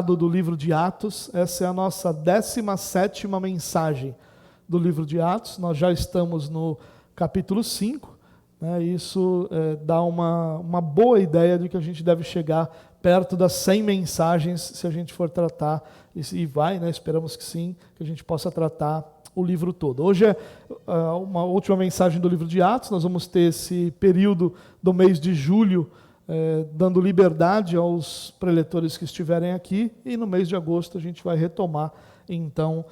do livro de Atos. Essa é a nossa 17ª mensagem do livro de Atos. Nós já estamos no capítulo 5, né? Isso dá uma boa ideia de que a gente deve chegar perto das 100 mensagens, se a gente for tratar, e vai, né? Esperamos que sim, que a gente possa tratar o livro todo. Hoje é uma última mensagem do livro de Atos. Nós vamos ter esse período do mês de julho, dando liberdade aos preletores que estiverem aqui, e no mês de agosto a gente vai retomar então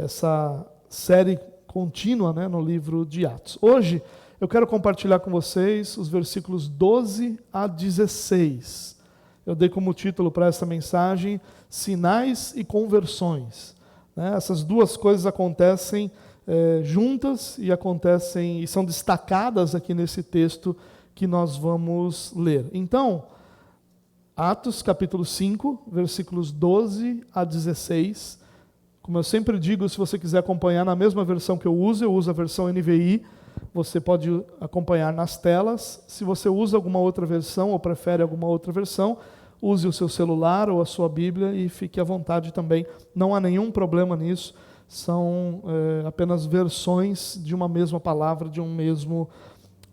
essa série contínua, né, no livro de Atos. Hoje eu quero compartilhar com vocês os versículos 12 a 16. Eu dei como título para essa mensagem Sinais e Conversões, né? Essas duas coisas acontecem juntas e são destacadas aqui nesse texto que nós vamos ler. Então, Atos capítulo 5, versículos 12 a 16. Como eu sempre digo, se você quiser acompanhar na mesma versão que eu uso a versão NVI, você pode acompanhar nas telas. Se você usa alguma outra versão ou prefere alguma outra versão, use o seu celular ou a sua Bíblia e fique à vontade também. Não há nenhum problema nisso. São apenas versões de uma mesma palavra, de um mesmo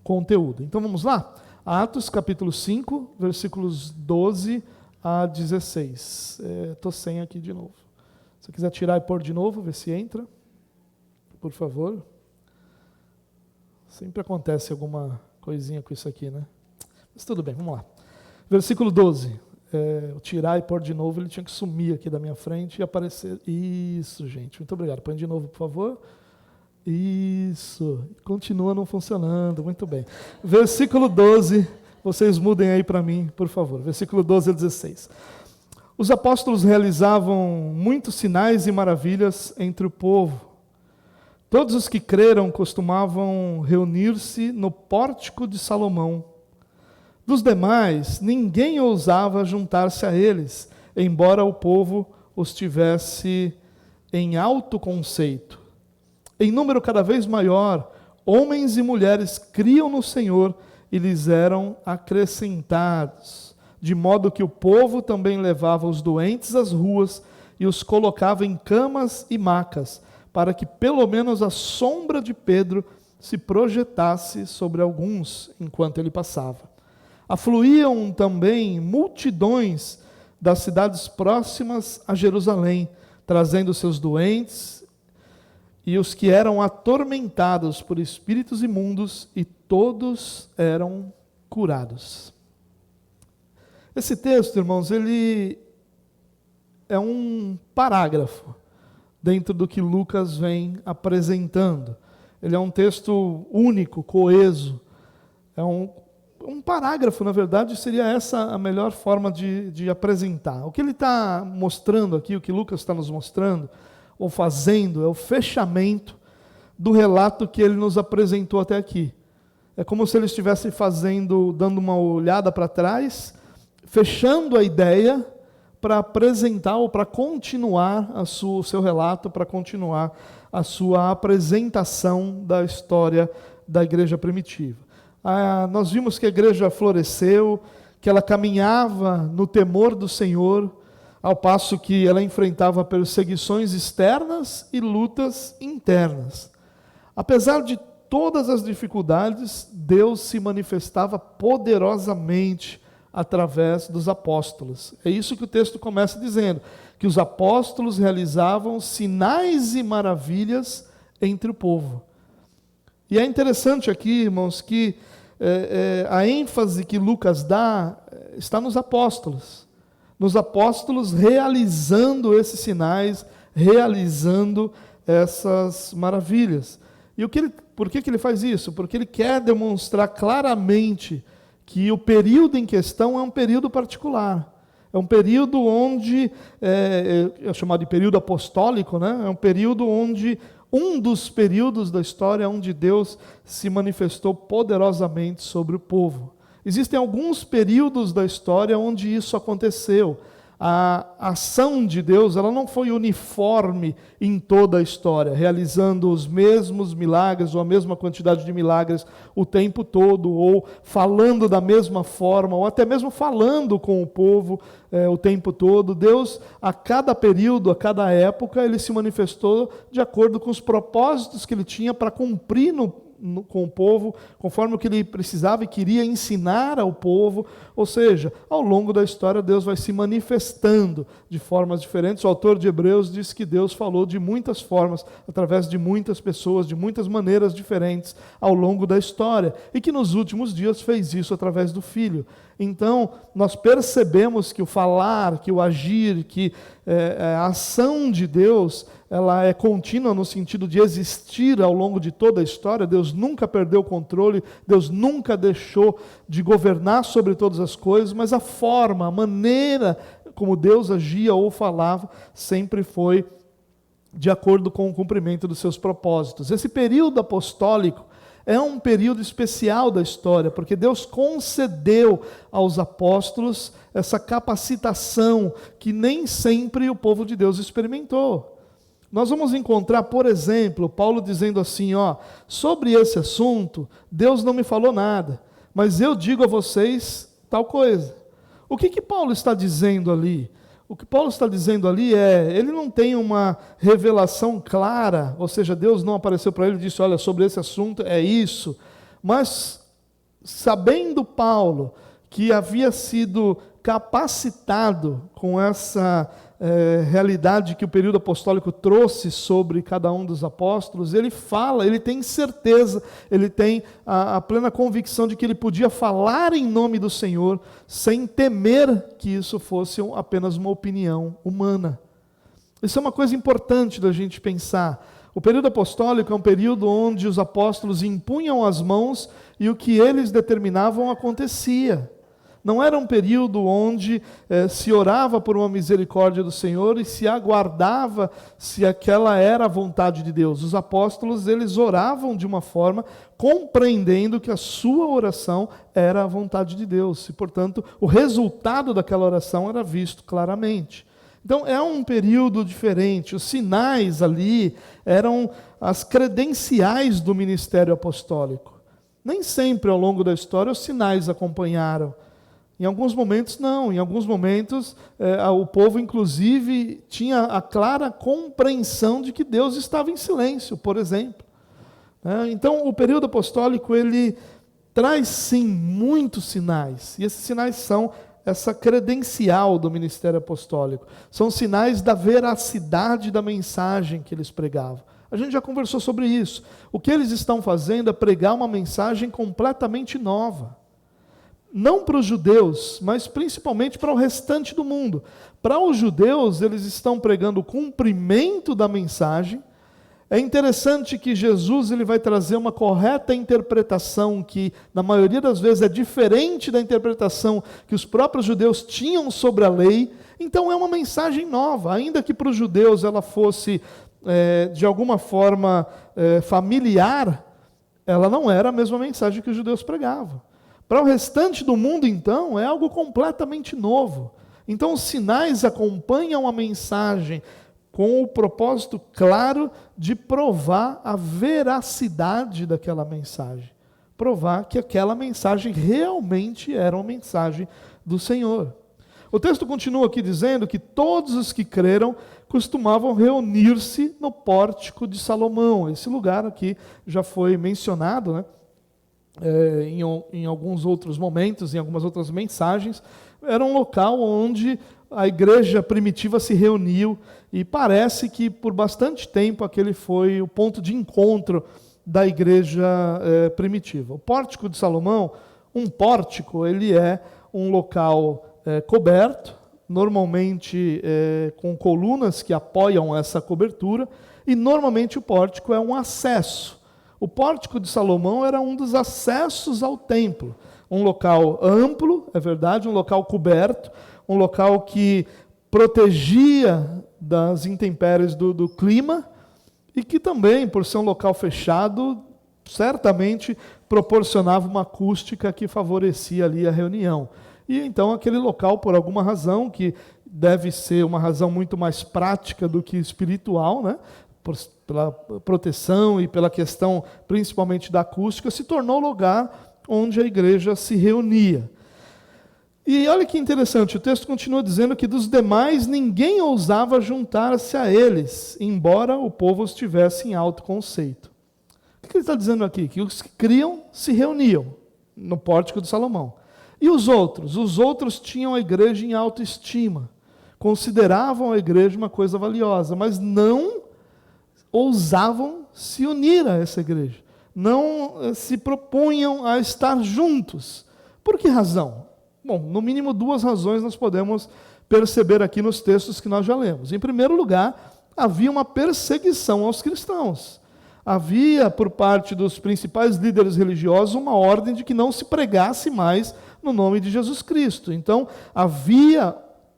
conteúdo. Então vamos lá? Atos capítulo 5, versículos 12 a 16. Estou sem aqui de novo. Se você quiser tirar e pôr de novo, ver se entra, por favor. Sempre acontece alguma coisinha com isso aqui, né? Mas tudo bem, vamos lá. Versículo 12. Eu tirar e pôr de novo, ele tinha que sumir aqui da minha frente e aparecer. Isso, gente. Muito obrigado. Põe de novo, por favor. Isso, continua não funcionando, muito bem. Versículo 12, vocês mudem aí para mim, por favor. Versículo 12 a 16. Os apóstolos realizavam muitos sinais e maravilhas entre o povo. Todos os que creram costumavam reunir-se no pórtico de Salomão. Dos demais, ninguém ousava juntar-se a eles, embora o povo os tivesse em alto conceito. Em número cada vez maior, homens e mulheres criam no Senhor e lhes eram acrescentados, de modo que o povo também levava os doentes às ruas e os colocava em camas e macas, para que pelo menos a sombra de Pedro se projetasse sobre alguns enquanto ele passava. Afluíam também multidões das cidades próximas a Jerusalém, trazendo seus doentes e os que eram atormentados por espíritos imundos, e todos eram curados. Esse texto, irmãos, ele é um parágrafo dentro do que Lucas vem apresentando. Ele é um texto único, coeso. É um parágrafo, na verdade, seria essa a melhor forma de apresentar. O que ele está mostrando aqui, o que Lucas está nos mostrando, ou fazendo, é o fechamento do relato que ele nos apresentou até aqui. É como se ele estivesse dando uma olhada para trás, fechando a ideia para apresentar ou para continuar o seu relato, para continuar a sua apresentação da história da igreja primitiva. Nós vimos que a igreja floresceu, que ela caminhava no temor do Senhor, ao passo que ela enfrentava perseguições externas e lutas internas. Apesar de todas as dificuldades, Deus se manifestava poderosamente através dos apóstolos. É isso que o texto começa dizendo, que os apóstolos realizavam sinais e maravilhas entre o povo. E é interessante aqui, irmãos, que a ênfase que Lucas dá está nos apóstolos realizando esses sinais, realizando essas maravilhas. E por que ele faz isso? Porque ele quer demonstrar claramente que o período em questão é um período particular. É um período onde, é chamado de período apostólico, né? É um período onde, um dos períodos da história onde Deus se manifestou poderosamente sobre o povo. Existem alguns períodos da história onde isso aconteceu. A ação de Deus, ela não foi uniforme em toda a história, realizando os mesmos milagres ou a mesma quantidade de milagres o tempo todo, ou falando da mesma forma, ou até mesmo falando com o povo o tempo todo. Deus, a cada período, a cada época, ele se manifestou de acordo com os propósitos que ele tinha para cumprir com o povo, conforme o que ele precisava e queria ensinar ao povo. Ou seja, ao longo da história, Deus vai se manifestando de formas diferentes. O autor de Hebreus diz que Deus falou de muitas formas, através de muitas pessoas, de muitas maneiras diferentes ao longo da história, e que nos últimos dias fez isso através do Filho. Então, nós percebemos que o falar, que o agir, que a ação de Deus, ela é contínua no sentido de existir ao longo de toda a história. Deus nunca perdeu o controle, Deus nunca deixou de governar sobre todas as coisas, mas a forma, a maneira como Deus agia ou falava, sempre foi de acordo com o cumprimento dos seus propósitos. Esse período apostólico é um período especial da história, porque Deus concedeu aos apóstolos essa capacitação que nem sempre o povo de Deus experimentou. Nós vamos encontrar, por exemplo, Paulo dizendo assim, sobre esse assunto, Deus não me falou nada, mas eu digo a vocês tal coisa. O que Paulo está dizendo ali? O que Paulo está dizendo ali ele não tem uma revelação clara, ou seja, Deus não apareceu para ele e disse, olha, sobre esse assunto é isso. Mas, sabendo Paulo que havia sido capacitado com essa realidade que o período apostólico trouxe sobre cada um dos apóstolos, ele fala, ele tem certeza, ele tem a plena convicção de que ele podia falar em nome do Senhor sem temer que isso fosse apenas uma opinião humana. Isso é uma coisa importante da gente pensar. O período apostólico é um período onde os apóstolos impunham as mãos e o que eles determinavam acontecia. Não era um período onde se orava por uma misericórdia do Senhor e se aguardava se aquela era a vontade de Deus. Os apóstolos, eles oravam de uma forma compreendendo que a sua oração era a vontade de Deus. E, portanto, o resultado daquela oração era visto claramente. Então, é um período diferente. Os sinais ali eram as credenciais do ministério apostólico. Nem sempre ao longo da história os sinais acompanharam. Em alguns momentos, não. Em alguns momentos, o povo, inclusive, tinha a clara compreensão de que Deus estava em silêncio, por exemplo. Então, o período apostólico, ele traz, sim, muitos sinais. E esses sinais são essa credencial do ministério apostólico. São sinais da veracidade da mensagem que eles pregavam. A gente já conversou sobre isso. O que eles estão fazendo é pregar uma mensagem completamente nova. Não para os judeus, mas principalmente para o restante do mundo. Para os judeus, eles estão pregando o cumprimento da mensagem. É interessante que Jesus ele vai trazer uma correta interpretação que, na maioria das vezes, é diferente da interpretação que os próprios judeus tinham sobre a lei. Então é uma mensagem nova, ainda que para os judeus ela fosse, de alguma forma, familiar, ela não era a mesma mensagem que os judeus pregavam. Para o restante do mundo, então, é algo completamente novo. Então, os sinais acompanham a mensagem com o propósito claro de provar a veracidade daquela mensagem. Provar que aquela mensagem realmente era uma mensagem do Senhor. O texto continua aqui dizendo que todos os que creram costumavam reunir-se no pórtico de Salomão. Esse lugar aqui já foi mencionado, né? Em alguns outros momentos, em algumas outras mensagens. Era um local onde a igreja primitiva se reuniu e parece que por bastante tempo aquele foi o ponto de encontro da igreja primitiva. O pórtico de Salomão, um pórtico, ele é um local coberto, normalmente com colunas que apoiam essa cobertura, e normalmente o pórtico é um acesso. O pórtico de Salomão era um dos acessos ao templo. Um local amplo, é verdade, um local coberto, um local que protegia das intempéries do clima e que também, por ser um local fechado, certamente proporcionava uma acústica que favorecia ali a reunião. E então aquele local, por alguma razão, que deve ser uma razão muito mais prática do que espiritual, né? Pela proteção e pela questão principalmente da acústica, se tornou o lugar onde a igreja se reunia. E olha que interessante, o texto continua dizendo que dos demais ninguém ousava juntar-se a eles, embora o povo estivesse em alto conceito. O que ele está dizendo aqui? Que os que criam se reuniam no pórtico de Salomão. E os outros? Os outros tinham a igreja em autoestima, consideravam a igreja uma coisa valiosa, mas não ousavam se unir a essa igreja. Não se propunham a estar juntos. Por que razão? Bom, no mínimo duas razões nós podemos perceber aqui nos textos que nós já lemos. Em primeiro lugar, havia uma perseguição aos cristãos. Havia, por parte dos principais líderes religiosos, uma ordem de que não se pregasse mais no nome de Jesus Cristo. Então,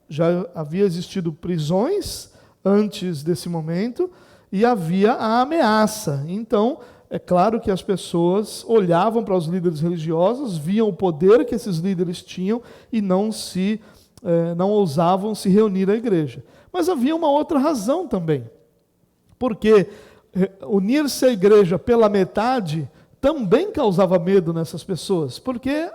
já havia existido prisões antes desse momento e havia a ameaça. Então, é claro que as pessoas olhavam para os líderes religiosos, viam o poder que esses líderes tinham e não ousavam se reunir à igreja. Mas havia uma outra razão também, porque unir-se à igreja pela metade também causava medo nessas pessoas, porque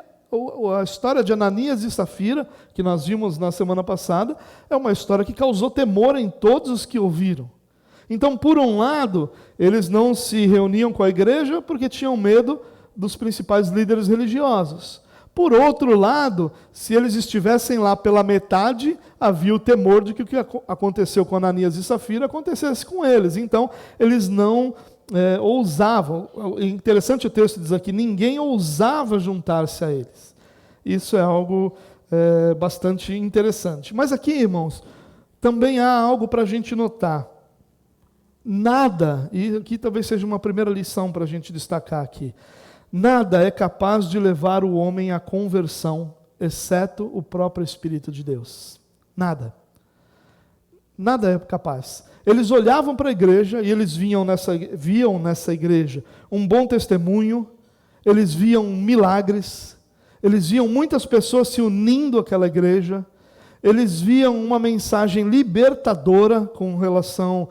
a história de Ananias e Safira, que nós vimos na semana passada, é uma história que causou temor em todos os que ouviram. Então, por um lado, eles não se reuniam com a igreja porque tinham medo dos principais líderes religiosos. Por outro lado, se eles estivessem lá pela metade, havia o temor de que o que aconteceu com Ananias e Safira acontecesse com eles. Então, eles não ousavam. Interessante o texto diz aqui, ninguém ousava juntar-se a eles. Isso é algo bastante interessante. Mas aqui, irmãos, também há algo para a gente notar. Nada, e aqui talvez seja uma primeira lição para a gente destacar aqui, nada é capaz de levar o homem à conversão, exceto o próprio Espírito de Deus. Nada. Nada é capaz. Eles olhavam para a igreja e eles viam nessa igreja um bom testemunho, eles viam milagres, eles viam muitas pessoas se unindo àquela igreja, eles viam uma mensagem libertadora com relação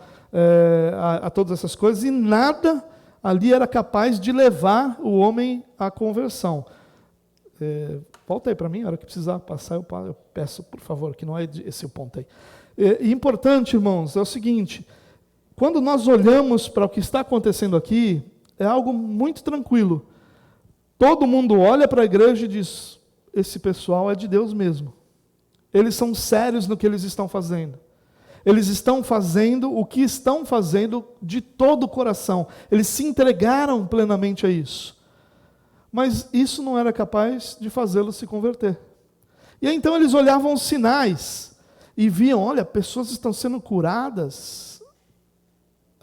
a todas essas coisas, e nada ali era capaz de levar o homem à conversão. Volta aí para mim, a hora que precisar passar, eu peço, por favor, que não é esse o ponto aí. Importante, irmãos, é o seguinte, quando nós olhamos para o que está acontecendo aqui, é algo muito tranquilo. Todo mundo olha para a igreja e diz, esse pessoal é de Deus mesmo. Eles são sérios no que eles estão fazendo. Eles estão fazendo o que estão fazendo de todo o coração. Eles se entregaram plenamente a isso. Mas isso não era capaz de fazê-los se converter. E aí, então eles olhavam os sinais e viam, olha, pessoas estão sendo curadas.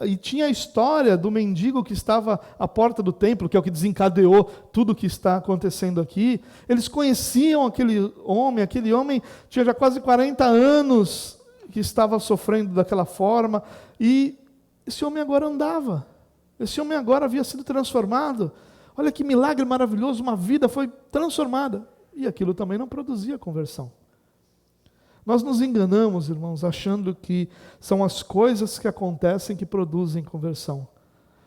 E tinha a história do mendigo que estava à porta do templo, que é o que desencadeou tudo o que está acontecendo aqui. Eles conheciam aquele homem tinha já quase 40 anos que estava sofrendo daquela forma, e esse homem agora andava, esse homem agora havia sido transformado, olha que milagre maravilhoso, uma vida foi transformada, e aquilo também não produzia conversão. Nós nos enganamos, irmãos, achando que são as coisas que acontecem que produzem conversão.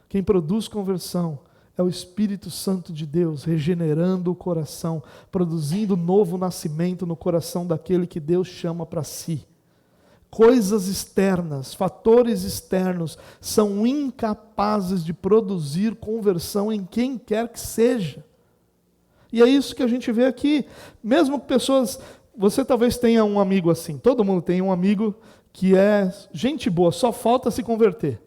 Quem produz conversão é o Espírito Santo de Deus, regenerando o coração, produzindo novo nascimento no coração daquele que Deus chama para si. Coisas externas, fatores externos, são incapazes de produzir conversão em quem quer que seja. E é isso que a gente vê aqui. Mesmo pessoas, você talvez tenha um amigo assim, todo mundo tem um amigo que é gente boa, só falta se converter.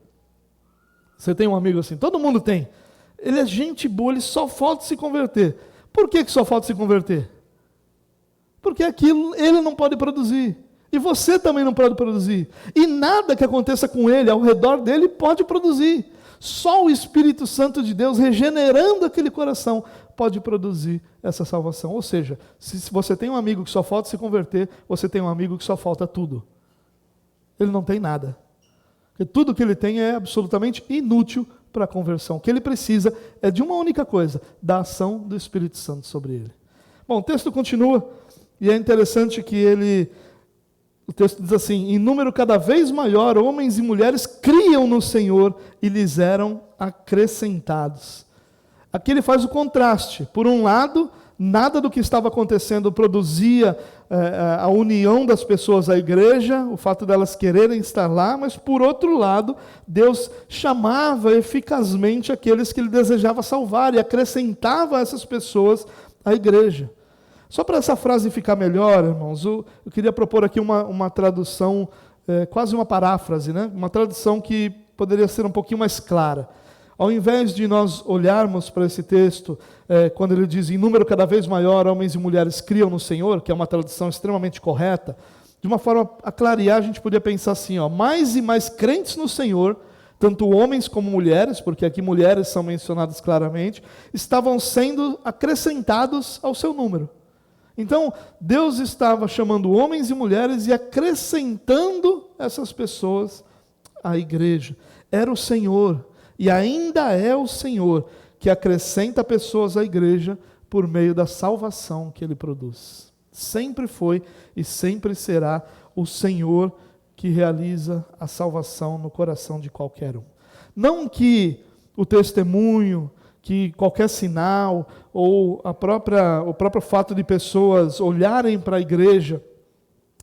Você tem um amigo assim, todo mundo tem. Ele é gente boa, ele só falta se converter. Por que só falta se converter? Porque aquilo ele não pode produzir. E você também não pode produzir. E nada que aconteça com ele, ao redor dele, pode produzir. Só o Espírito Santo de Deus, regenerando aquele coração, pode produzir essa salvação. Ou seja, se você tem um amigo que só falta se converter, você tem um amigo que só falta tudo. Ele não tem nada. Porque tudo que ele tem é absolutamente inútil para a conversão. O que ele precisa é de uma única coisa, da ação do Espírito Santo sobre ele. Bom, o texto continua, e é interessante que ele O texto diz assim: em número cada vez maior, homens e mulheres criam no Senhor e lhes eram acrescentados. Aqui ele faz o contraste. Por um lado, nada do que estava acontecendo produzia a união das pessoas à igreja, o fato delas quererem estar lá, mas por outro lado, Deus chamava eficazmente aqueles que ele desejava salvar e acrescentava essas pessoas à igreja. Só para essa frase ficar melhor, irmãos, eu queria propor aqui uma tradução, quase uma paráfrase, né? Uma tradução que poderia ser um pouquinho mais clara. Ao invés de nós olharmos para esse texto, quando ele diz, em número cada vez maior, homens e mulheres criam no Senhor, que é uma tradução extremamente correta, de uma forma a clarear, a gente podia pensar assim, mais e mais crentes no Senhor, tanto homens como mulheres, porque aqui mulheres são mencionadas claramente, estavam sendo acrescentados ao seu número. Então, Deus estava chamando homens e mulheres e acrescentando essas pessoas à igreja. Era o Senhor, e ainda é o Senhor, que acrescenta pessoas à igreja por meio da salvação que Ele produz. Sempre foi e sempre será o Senhor que realiza a salvação no coração de qualquer um. Não que o testemunho, que qualquer sinal, ou o próprio fato de pessoas olharem para a igreja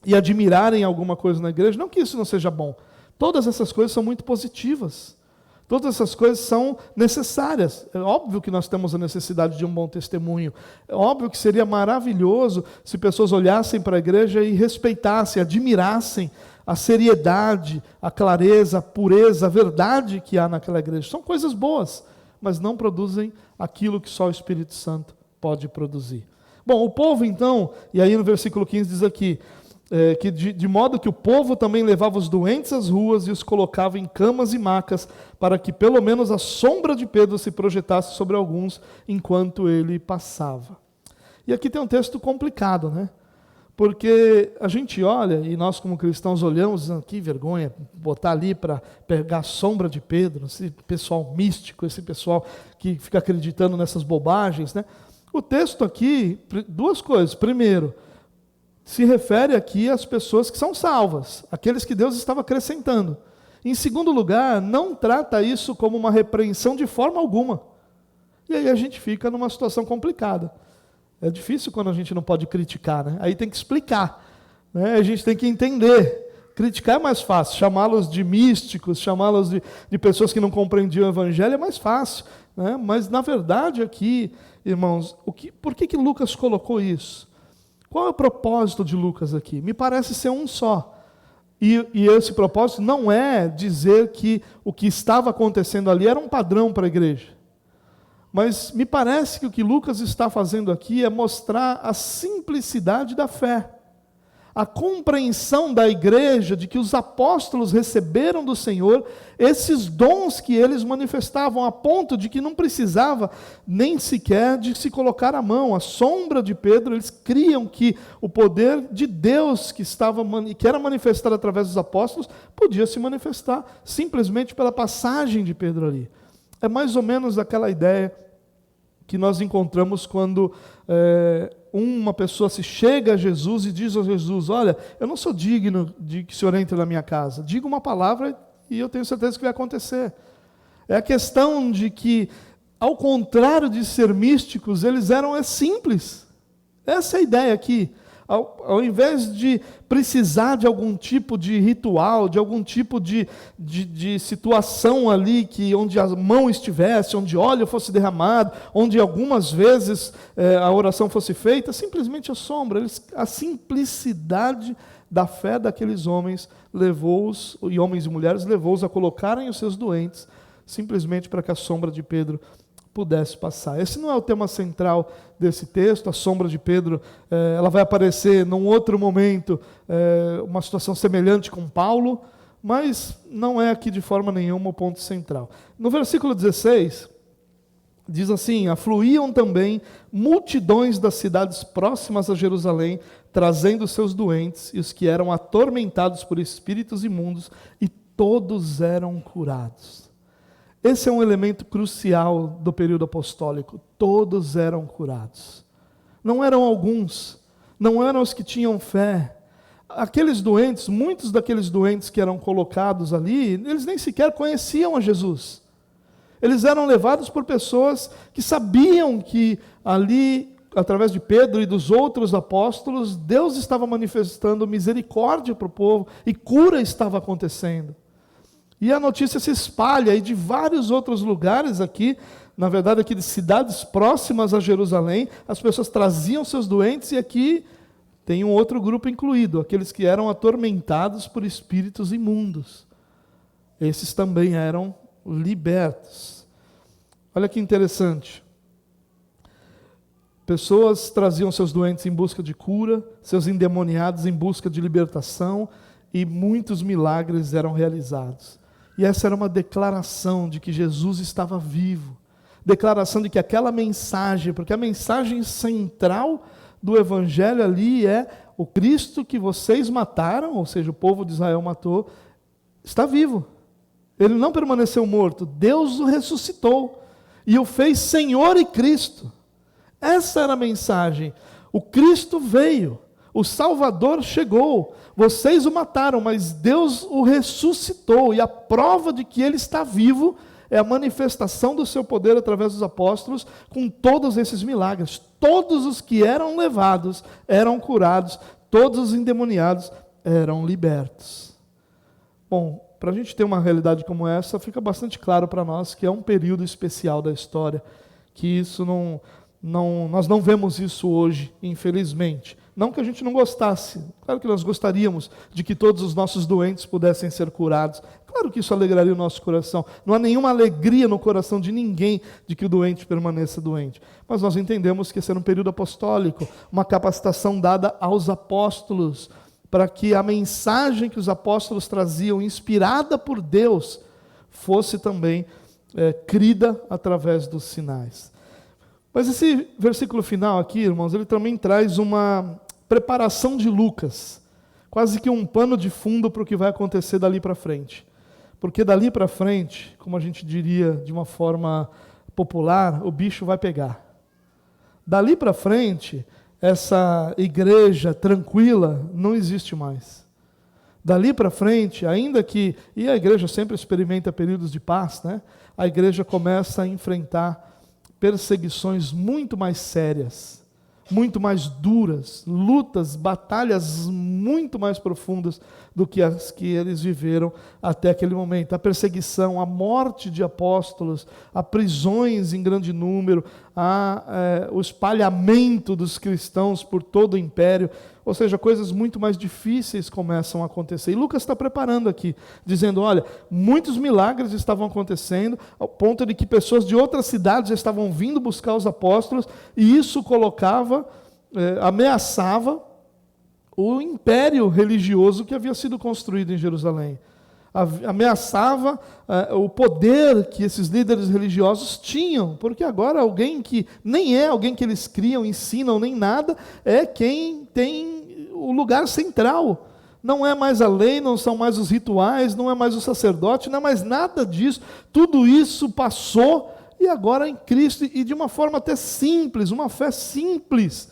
e admirarem alguma coisa na igreja, não que isso não seja bom. Todas essas coisas são muito positivas. Todas essas coisas são necessárias. É óbvio que nós temos a necessidade de um bom testemunho. É óbvio que seria maravilhoso se pessoas olhassem para a igreja e respeitassem, admirassem a seriedade, a clareza, a pureza, a verdade que há naquela igreja. São coisas boas, mas não produzem aquilo que só o Espírito Santo pode produzir. Bom, o povo então, e aí no versículo 15 diz aqui, que de modo que o povo também levava os doentes às ruas e os colocava em camas e macas, para que pelo menos a sombra de Pedro se projetasse sobre alguns enquanto ele passava. E aqui tem um texto complicado, né? Porque a gente olha, e nós como cristãos olhamos, que vergonha, botar ali para pegar a sombra de Pedro, esse pessoal místico, esse pessoal que fica acreditando nessas bobagens, né? O texto aqui, duas coisas. Primeiro, se refere aqui às pessoas que são salvas, aqueles que Deus estava acrescentando. Em segundo lugar, não trata isso como uma repreensão de forma alguma. E aí a gente fica numa situação complicada. É difícil quando a gente não pode criticar, né? Aí tem que explicar, né? A gente tem que entender. Criticar é mais fácil, chamá-los de místicos, chamá-los de pessoas que não compreendiam o Evangelho é mais fácil, né? Mas na verdade aqui, irmãos, por que Lucas colocou isso? Qual é o propósito de Lucas aqui? Me parece ser um só. E esse propósito não é dizer que o que estava acontecendo ali era um padrão para a igreja. Mas me parece que o que Lucas está fazendo aqui é mostrar a simplicidade da fé. A compreensão da igreja de que os apóstolos receberam do Senhor esses dons que eles manifestavam, a ponto de que não precisava nem sequer de se colocar a mão. A sombra de Pedro, eles criam que o poder de Deus que era manifestado através dos apóstolos, podia se manifestar simplesmente pela passagem de Pedro ali. É mais ou menos aquela ideia que nós encontramos quando uma pessoa se chega a Jesus e diz a Jesus, olha, eu não sou digno de que o Senhor entre na minha casa. Diga uma palavra e eu tenho certeza que vai acontecer. É a questão de que, ao contrário de ser místicos, eles eram simples. Essa é a ideia aqui. Ao invés de precisar de algum tipo de ritual, de algum tipo de situação ali, onde a mão estivesse, onde óleo fosse derramado, onde algumas vezes a oração fosse feita, simplesmente a sombra. A simplicidade da fé daqueles homens levou-os, e homens e mulheres, levou-os a colocarem os seus doentes, simplesmente para que a sombra de Pedro pudesse passar. Esse não é o tema central desse texto. A sombra de Pedro, ela vai aparecer num outro momento, uma situação semelhante com Paulo, mas não é aqui de forma nenhuma o ponto central. No versículo 16, diz assim, afluíam também multidões das cidades próximas a Jerusalém, trazendo seus doentes e os que eram atormentados por espíritos imundos, e todos eram curados. Esse é um elemento crucial do período apostólico. Todos eram curados. Não eram alguns, não eram os que tinham fé. aqueles doentes, muitos daqueles doentes que eram colocados ali, eles nem sequer conheciam a Jesus. Eles eram levados por pessoas que sabiam que ali, através de Pedro e dos outros apóstolos, Deus estava manifestando misericórdia para o povo e cura estava acontecendo. E a notícia se espalha, e de vários outros lugares aqui, na verdade aqui de cidades próximas a Jerusalém, as pessoas traziam seus doentes, e aqui tem um outro grupo incluído, aqueles que eram atormentados por espíritos imundos. Esses também eram libertos. Olha que interessante. Pessoas traziam seus doentes em busca de cura, seus endemoniados em busca de libertação, e muitos milagres eram realizados. E essa era uma declaração de que Jesus estava vivo. Declaração de que aquela mensagem, porque a mensagem central do Evangelho ali é: o Cristo que vocês mataram, ou seja, o povo de Israel matou, está vivo. Ele não permaneceu morto. Deus o ressuscitou e o fez Senhor e Cristo. Essa era a mensagem. O Cristo veio, o Salvador chegou. Vocês o mataram, mas Deus o ressuscitou. E a prova de que ele está vivo é a manifestação do seu poder através dos apóstolos, com todos esses milagres. Todos os que eram levados eram curados, todos os endemoniados eram libertos. Bom, para a gente ter uma realidade como essa, fica bastante claro para nós que é um período especial da história, que isso nós não vemos isso hoje, infelizmente. Não que a gente não gostasse, claro que nós gostaríamos de que todos os nossos doentes pudessem ser curados. Claro que isso alegraria o nosso coração. Não há nenhuma alegria no coração de ninguém de que o doente permaneça doente. Mas nós entendemos que esse era um período apostólico, uma capacitação dada aos apóstolos, para que a mensagem que os apóstolos traziam, inspirada por Deus, fosse também crida através dos sinais. Mas esse versículo final aqui, irmãos, ele também traz uma preparação de Lucas, quase que um pano de fundo para o que vai acontecer dali para frente. Porque dali para frente, como a gente diria de uma forma popular, o bicho vai pegar. Dali para frente, essa igreja tranquila não existe mais. Dali para frente, ainda que, e a igreja sempre experimenta períodos de paz, né? A igreja começa a enfrentar perseguições muito mais sérias, muito mais duras, lutas, batalhas muito mais profundas do que as que eles viveram até aquele momento. A perseguição, a morte de apóstolos, a prisões em grande número, o espalhamento dos cristãos por todo o império, ou seja, coisas muito mais difíceis começam a acontecer. E Lucas está preparando aqui, dizendo, olha, muitos milagres estavam acontecendo, ao ponto de que pessoas de outras cidades estavam vindo buscar os apóstolos, e isso ameaçava o império religioso que havia sido construído em Jerusalém. Ameaçava o poder que esses líderes religiosos tinham, porque agora alguém que nem é alguém que eles criam, ensinam, nem nada, é quem tem o lugar central. Não é mais a lei, não são mais os rituais, não é mais o sacerdote, não é mais nada disso. Tudo isso passou e agora em Cristo, e de uma forma até simples, uma fé simples,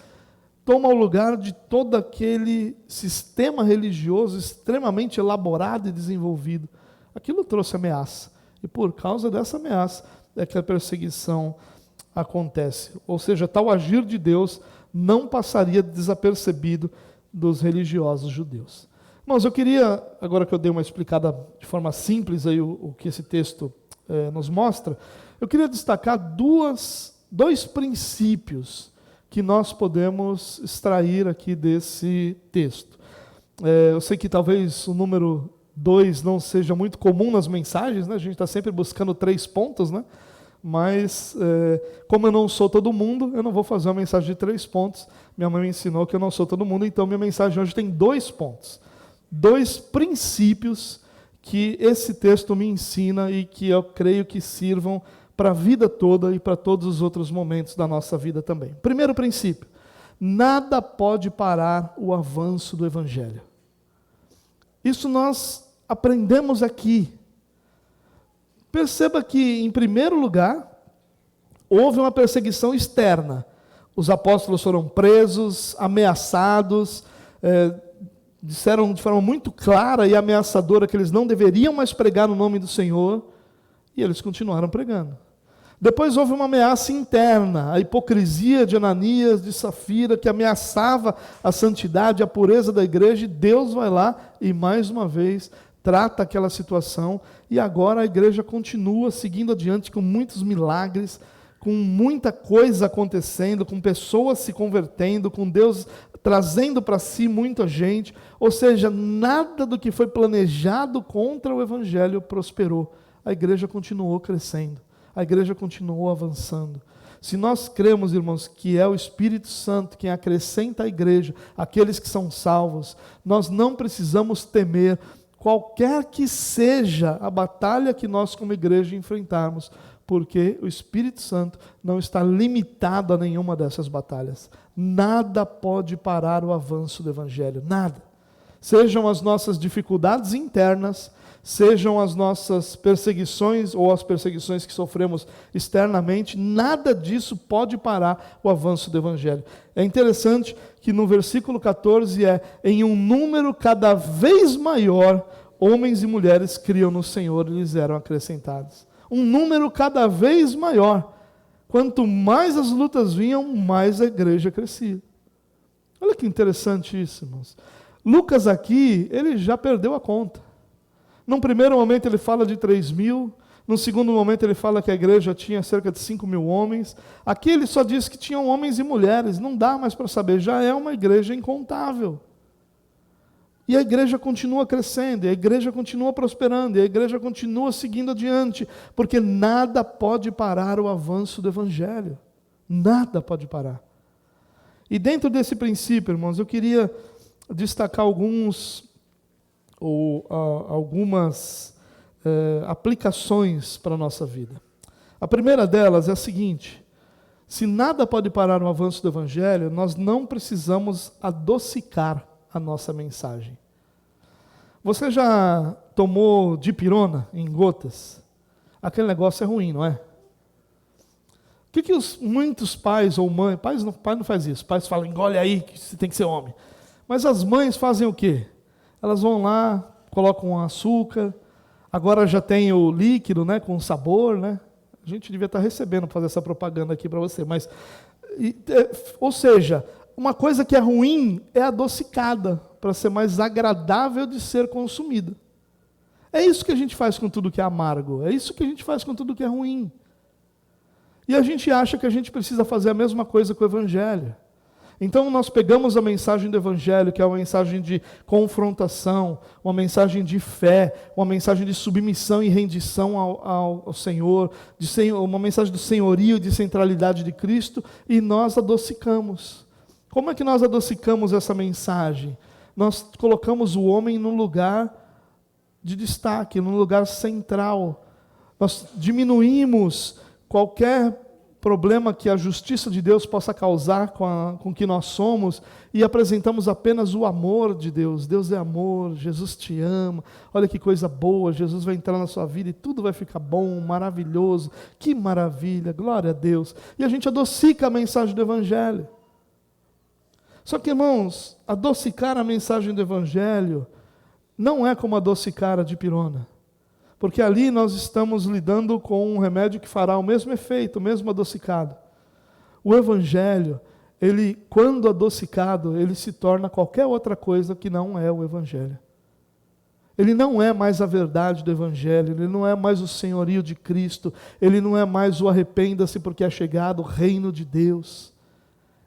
toma o lugar de todo aquele sistema religioso extremamente elaborado e desenvolvido. Aquilo trouxe ameaça. E por causa dessa ameaça é que a perseguição acontece. Ou seja, tal agir de Deus não passaria desapercebido dos religiosos judeus. Irmãos, eu queria, agora que eu dei uma explicada de forma simples aí o que esse texto nos mostra, eu queria destacar dois princípios que nós podemos extrair aqui desse texto. Eu sei que talvez o número 2 não seja muito comum nas mensagens, né? A gente está sempre buscando 3 pontos, né? Mas, como eu não sou todo mundo, eu não vou fazer uma mensagem de 3 pontos. Minha mãe me ensinou que eu não sou todo mundo, então minha mensagem hoje tem 2 pontos. 2 princípios que esse texto me ensina e que eu creio que sirvam para a vida toda e para todos os outros momentos da nossa vida também. Primeiro princípio: nada pode parar o avanço do Evangelho. Isso nós aprendemos aqui. Perceba que, em primeiro lugar, houve uma perseguição externa. Os apóstolos foram presos, ameaçados, disseram de forma muito clara e ameaçadora que eles não deveriam mais pregar no nome do Senhor, e eles continuaram pregando. Depois houve uma ameaça interna, a hipocrisia de Ananias, de Safira, que ameaçava a santidade, a pureza da igreja, e Deus vai lá e mais uma vez trata aquela situação, e agora a igreja continua seguindo adiante com muitos milagres, com muita coisa acontecendo, com pessoas se convertendo, com Deus trazendo para si muita gente, ou seja, nada do que foi planejado contra o evangelho prosperou. A igreja continuou crescendo, a igreja continuou avançando. Se nós cremos, irmãos, que é o Espírito Santo quem acrescenta à igreja aqueles que são salvos, nós não precisamos temer qualquer que seja a batalha que nós como igreja enfrentarmos, porque o Espírito Santo não está limitado a nenhuma dessas batalhas. Nada pode parar o avanço do Evangelho, nada. Sejam as nossas dificuldades internas, sejam as nossas perseguições ou as perseguições que sofremos externamente, nada disso pode parar o avanço do Evangelho. É interessante que no versículo 14 em um número cada vez maior, homens e mulheres criam no Senhor e lhes eram acrescentados. Um número cada vez maior. Quanto mais as lutas vinham, mais a igreja crescia. Olha que interessante isso, irmãos. Lucas aqui, ele já perdeu a conta. Num primeiro momento ele fala de 3.000, no segundo momento ele fala que a igreja tinha cerca de 5.000 homens. Aqui ele só diz que tinham homens e mulheres, não dá mais para saber, já é uma igreja incontável. E a igreja continua crescendo, e a igreja continua prosperando, e a igreja continua seguindo adiante, porque nada pode parar o avanço do Evangelho. Nada pode parar. E dentro desse princípio, irmãos, eu queria destacar algumas aplicações para a nossa vida. A primeira delas é a seguinte: se nada pode parar o avanço do Evangelho, nós não precisamos adocicar a nossa mensagem. Você já tomou dipirona em gotas? Aquele negócio é ruim, não é? O que muitos pais ou mães, pai não faz isso, pais falam, engole aí que você tem que ser homem. Mas as mães fazem o quê? Elas vão lá, colocam açúcar, agora já tem o líquido, né, com sabor, né? A gente devia estar recebendo para fazer essa propaganda aqui para você, mas, ou seja, uma coisa que é ruim é adocicada, para ser mais agradável de ser consumida. É isso que a gente faz com tudo que é amargo, é isso que a gente faz com tudo que é ruim. E a gente acha que a gente precisa fazer a mesma coisa com o Evangelho. Então nós pegamos a mensagem do Evangelho, que é uma mensagem de confrontação, uma mensagem de fé, uma mensagem de submissão e rendição ao Senhor, uma mensagem do senhorio, de centralidade de Cristo, e nós adocicamos. Como é que nós adocicamos essa mensagem? Nós colocamos o homem num lugar de destaque, num lugar central. Nós diminuímos qualquer problema que a justiça de Deus possa causar com que nós somos e apresentamos apenas o amor de Deus. Deus é amor, Jesus te ama, olha que coisa boa, Jesus vai entrar na sua vida e tudo vai ficar bom, maravilhoso, que maravilha, glória a Deus. E a gente adocica a mensagem do Evangelho. Só que, irmãos, adocicar a mensagem do Evangelho não é como adocicar a dipirona. Porque ali nós estamos lidando com um remédio que fará o mesmo efeito, o mesmo adocicado. O Evangelho, ele, quando adocicado, ele se torna qualquer outra coisa que não é o Evangelho. Ele não é mais a verdade do Evangelho, ele não é mais o senhorio de Cristo, ele não é mais o arrependa-se porque é chegado o reino de Deus.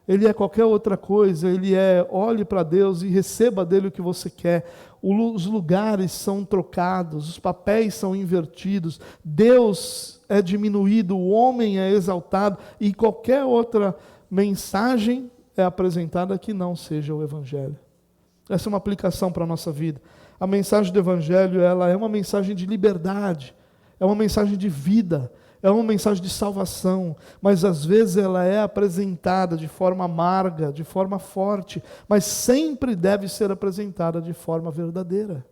Ele é qualquer outra coisa, ele é olhe para Deus e receba dele o que você quer. Os lugares são trocados, os papéis são invertidos, Deus é diminuído, o homem é exaltado, e qualquer outra mensagem é apresentada que não seja o Evangelho. Essa é uma aplicação para a nossa vida. A mensagem do Evangelho, ela é uma mensagem de liberdade, é uma mensagem de vida, é uma mensagem de salvação, mas às vezes ela é apresentada de forma amarga, de forma forte, mas sempre deve ser apresentada de forma verdadeira.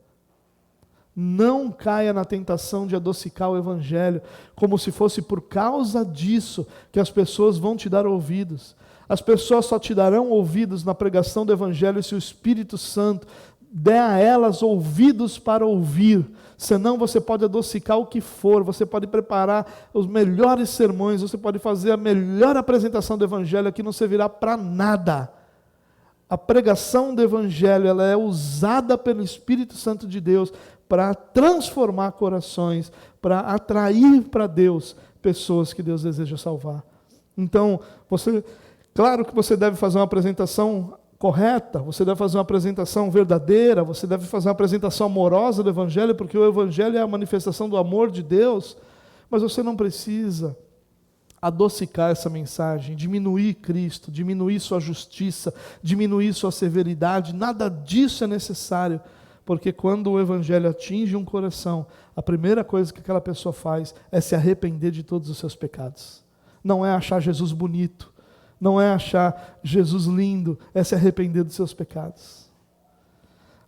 Não caia na tentação de adocicar o Evangelho, como se fosse por causa disso que as pessoas vão te dar ouvidos. As pessoas só te darão ouvidos na pregação do Evangelho se o Espírito Santo dê a elas ouvidos para ouvir, senão você pode adocicar o que for, você pode preparar os melhores sermões, você pode fazer a melhor apresentação do Evangelho, que não servirá para nada. A pregação do Evangelho, ela é usada pelo Espírito Santo de Deus para transformar corações, para atrair para Deus pessoas que Deus deseja salvar. Então, claro que você deve fazer uma apresentação correta, você deve fazer uma apresentação verdadeira, você deve fazer uma apresentação amorosa do Evangelho, porque o Evangelho é a manifestação do amor de Deus, mas você não precisa adocicar essa mensagem, diminuir Cristo, diminuir sua justiça, diminuir sua severidade, nada disso é necessário, porque quando o Evangelho atinge um coração, a primeira coisa que aquela pessoa faz é se arrepender de todos os seus pecados. Não é achar Jesus bonito, não é achar Jesus lindo, é se arrepender dos seus pecados.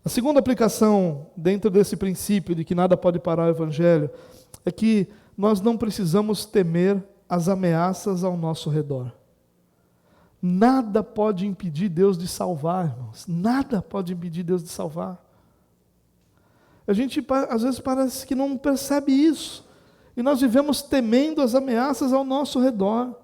A segunda aplicação dentro desse princípio de que nada pode parar o Evangelho é que nós não precisamos temer as ameaças ao nosso redor. Nada pode impedir Deus de salvar, irmãos. Nada pode impedir Deus de salvar. A gente às vezes parece que não percebe isso. E nós vivemos temendo as ameaças ao nosso redor.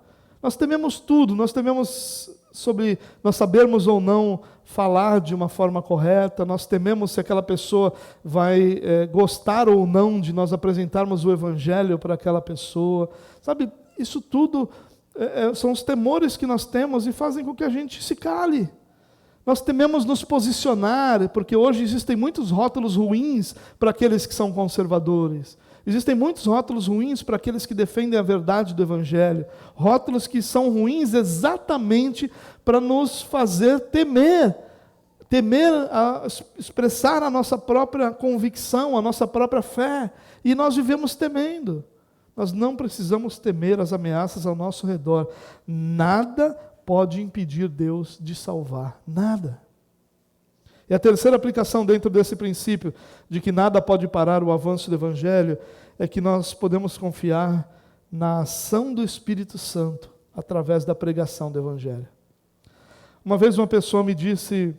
Nós tememos tudo, nós tememos sobre nós sabermos ou não falar de uma forma correta, nós tememos se aquela pessoa vai gostar ou não de nós apresentarmos o Evangelho para aquela pessoa. Sabe, isso tudo são os temores que nós temos e fazem com que a gente se cale. Nós tememos nos posicionar, porque hoje existem muitos rótulos ruins para aqueles que são conservadores. Existem muitos rótulos ruins para aqueles que defendem a verdade do Evangelho. Rótulos que são ruins exatamente para nos fazer temer. Temer a expressar a nossa própria convicção, a nossa própria fé. E nós vivemos temendo. Nós não precisamos temer as ameaças ao nosso redor. Nada pode impedir Deus de salvar. Nada. E a terceira aplicação dentro desse princípio de que nada pode parar o avanço do Evangelho é que nós podemos confiar na ação do Espírito Santo através da pregação do Evangelho. Uma vez uma pessoa me disse,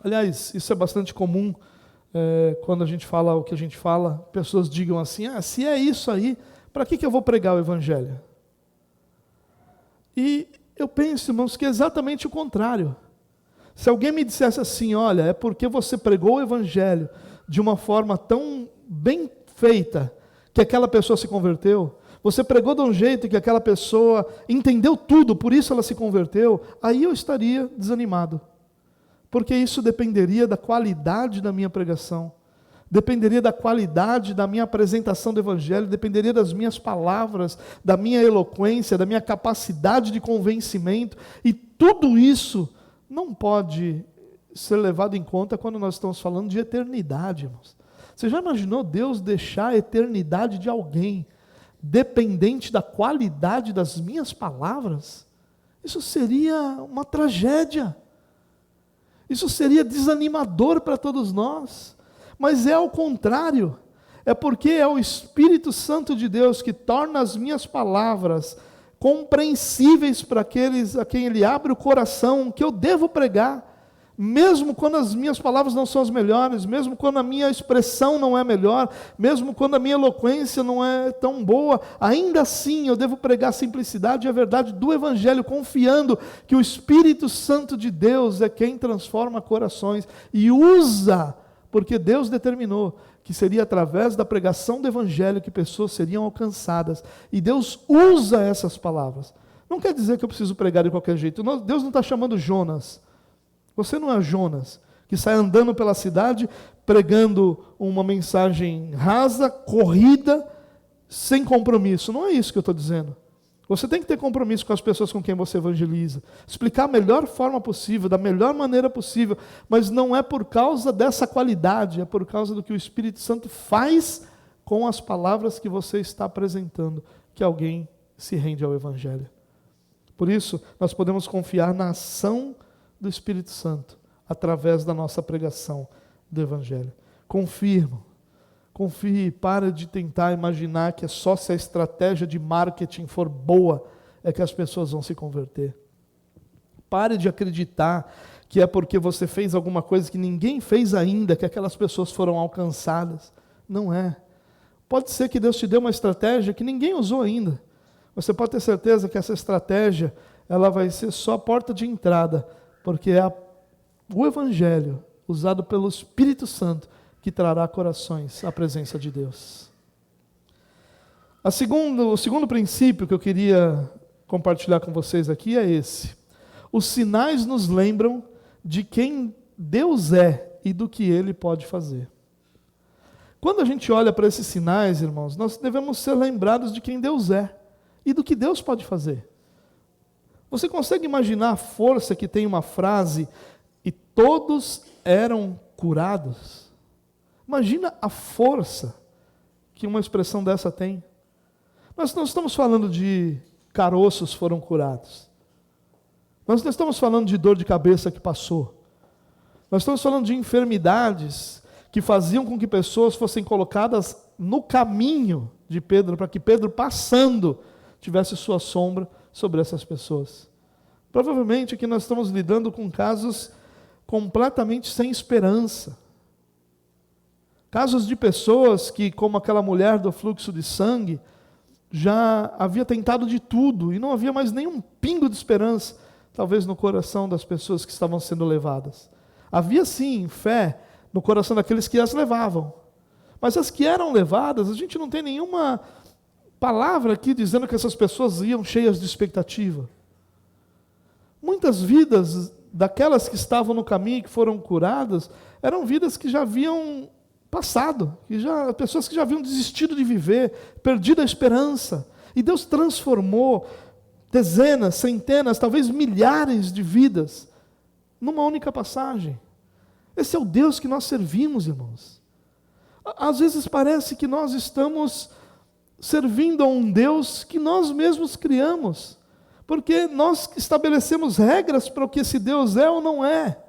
aliás, isso é bastante comum quando a gente fala o que a gente fala, pessoas digam assim, se é isso aí, para que eu vou pregar o Evangelho? E eu penso, irmãos, que é exatamente o contrário. Se alguém me dissesse assim, olha, é porque você pregou o Evangelho de uma forma tão bem feita que aquela pessoa se converteu, você pregou de um jeito que aquela pessoa entendeu tudo, por isso ela se converteu, aí eu estaria desanimado. Porque isso dependeria da qualidade da minha pregação, dependeria da qualidade da minha apresentação do Evangelho, dependeria das minhas palavras, da minha eloquência, da minha capacidade de convencimento, e tudo isso não pode ser levado em conta quando nós estamos falando de eternidade, irmãos. Você já imaginou Deus deixar a eternidade de alguém dependente da qualidade das minhas palavras? Isso seria uma tragédia. Isso seria desanimador para todos nós. Mas é ao contrário. É porque é o Espírito Santo de Deus que torna as minhas palavras compreensíveis para aqueles a quem Ele abre o coração, que eu devo pregar. Mesmo quando as minhas palavras não são as melhores, mesmo quando a minha expressão não é melhor, mesmo quando a minha eloquência não é tão boa, ainda assim eu devo pregar a simplicidade e a verdade do Evangelho, confiando que o Espírito Santo de Deus é quem transforma corações e usa, porque Deus determinou que seria através da pregação do Evangelho que pessoas seriam alcançadas, e Deus usa essas palavras. Não quer dizer que eu preciso pregar de qualquer jeito. Deus não está chamando Jonas. Você não é Jonas, que sai andando pela cidade, pregando uma mensagem rasa, corrida, sem compromisso. Não é isso que eu estou dizendo. Você tem que ter compromisso com as pessoas com quem você evangeliza. Explicar a melhor forma possível, da melhor maneira possível. Mas não é por causa dessa qualidade, é por causa do que o Espírito Santo faz com as palavras que você está apresentando, que alguém se rende ao Evangelho. Por isso, nós podemos confiar na ação do Espírito Santo, através da nossa pregação do Evangelho. Confie, para de tentar imaginar que é só se a estratégia de marketing for boa, é que as pessoas vão se converter. Pare de acreditar que é porque você fez alguma coisa que ninguém fez ainda, que aquelas pessoas foram alcançadas. Não é. Pode ser que Deus te dê uma estratégia que ninguém usou ainda. Você pode ter certeza que essa estratégia ela vai ser só a porta de entrada, porque é o Evangelho usado pelo Espírito Santo que trará corações à presença de Deus. O segundo princípio que eu queria compartilhar com vocês aqui é esse. Os sinais nos lembram de quem Deus é e do que Ele pode fazer. Quando a gente olha para esses sinais, irmãos, nós devemos ser lembrados de quem Deus é e do que Deus pode fazer. Você consegue imaginar a força que tem uma frase "e todos eram curados"? Imagina a força que uma expressão dessa tem. Nós não estamos falando de caroços foram curados. Nós não estamos falando de dor de cabeça que passou. Nós estamos falando de enfermidades que faziam com que pessoas fossem colocadas no caminho de Pedro, para que Pedro, passando, tivesse sua sombra sobre essas pessoas. Provavelmente aqui nós estamos lidando com casos completamente sem esperança. Casos de pessoas que, como aquela mulher do fluxo de sangue, já havia tentado de tudo e não havia mais nenhum pingo de esperança, talvez no coração das pessoas que estavam sendo levadas. Havia sim fé no coração daqueles que as levavam, mas as que eram levadas, a gente não tem nenhuma palavra aqui dizendo que essas pessoas iam cheias de expectativa. Muitas vidas daquelas que estavam no caminho, que foram curadas, eram vidas que já haviam passado, pessoas que já haviam desistido de viver, perdido a esperança. E Deus transformou dezenas, centenas, talvez milhares de vidas numa única passagem. Esse é o Deus que nós servimos, irmãos. Às vezes parece que nós estamos servindo a um Deus que nós mesmos criamos, porque nós estabelecemos regras para o que esse Deus é ou não é.